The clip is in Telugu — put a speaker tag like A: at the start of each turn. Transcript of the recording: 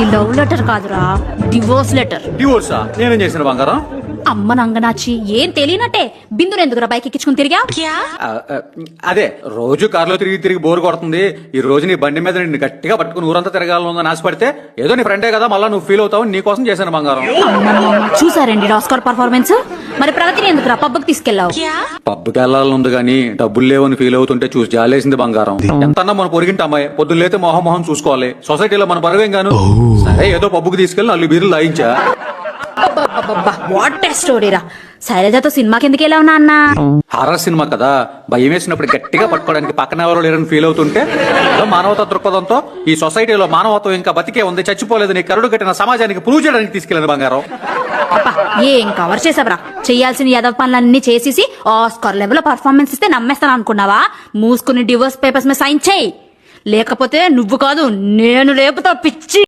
A: ఇది లవ్ లెటర్ కాదురా, డివోర్స్ లెటర్.
B: డివోర్సా? నేనేం చేసిన బంగారం?
A: అమ్మ నంగనాచి, ఏం తెలియనట్టే బిందును ఎందుకురా బైక్ ఎక్కించుకుని తిరిగా?
B: అదే రోజు కారులో తిరిగి తిరిగి బోర్ కొడుతుంది, ఈ రోజు నీ బండి మీద నిన్ను గట్టిగా పట్టుకుని ఊరంతా తిరగాలని ఆశపడితే, ఏదో నీ ఫ్రెండే కదా మళ్ళీ నువ్వు ఫీల్ అవుతావు, నీ కోసం చేశాను బంగారం.
A: చూసారండి ఆస్కార్ పర్ఫార్మెన్స్. మరి ప్రగతిని ఎందుకురా పబ్బుకి తీసుకెళ్లావు?
B: పబ్బుకి వెళ్ళాలనుంది గానీ డబ్బులు లేవని ఫీల్ అవుతుంటే చూసి జాలేసింది బంగారం. ఎంతన్నా మన పొరిగింటి అమ్మాయి, పొద్దున్న లేతే మొహం చూసుకోవాలి, సొసైటీలో మన బరువేం గాను. సరే ఏదో పబ్బుకి తీసుకెళ్ళి 4 బీర్లు లాయించా.
A: వాట్ స్టోరీ రా. శైలజతో సినిమాకి ఎందుకు వెళ్ళావు నాన్న?
B: హారర్ సినిమా కదా, భయం వేసినప్పుడు గట్టిగా పట్టుకోవడానికి పక్కన ఎవరో లేరని ఫీల్ అవుతుంటే, ఏదో మానవతా దృక్పథంతో ఈ సొసైటీలో మానవత్వం ఇంకా బతికే ఉంది, చచ్చిపోలేదు, నీ కరుడు కట్టిన సమాజానికి ప్రూవ్ చేయడానికి తీసుకెళ్ళిన బంగారం.
A: ఏం కవర్ చేసావరా? చెయ్యాల్సిన యాదవ పనులన్నీ చేసేసి ఆస్కార్ లెవెల్ పర్ఫార్మెన్స్ ఇస్తే నమ్మేస్తాను అనుకున్నావా? మూసుకుని డివోర్స్ పేపర్స్ మీద సైన్ చేయి, లేకపోతే నువ్వు కాదు నేను లేపుతా పిచ్చి.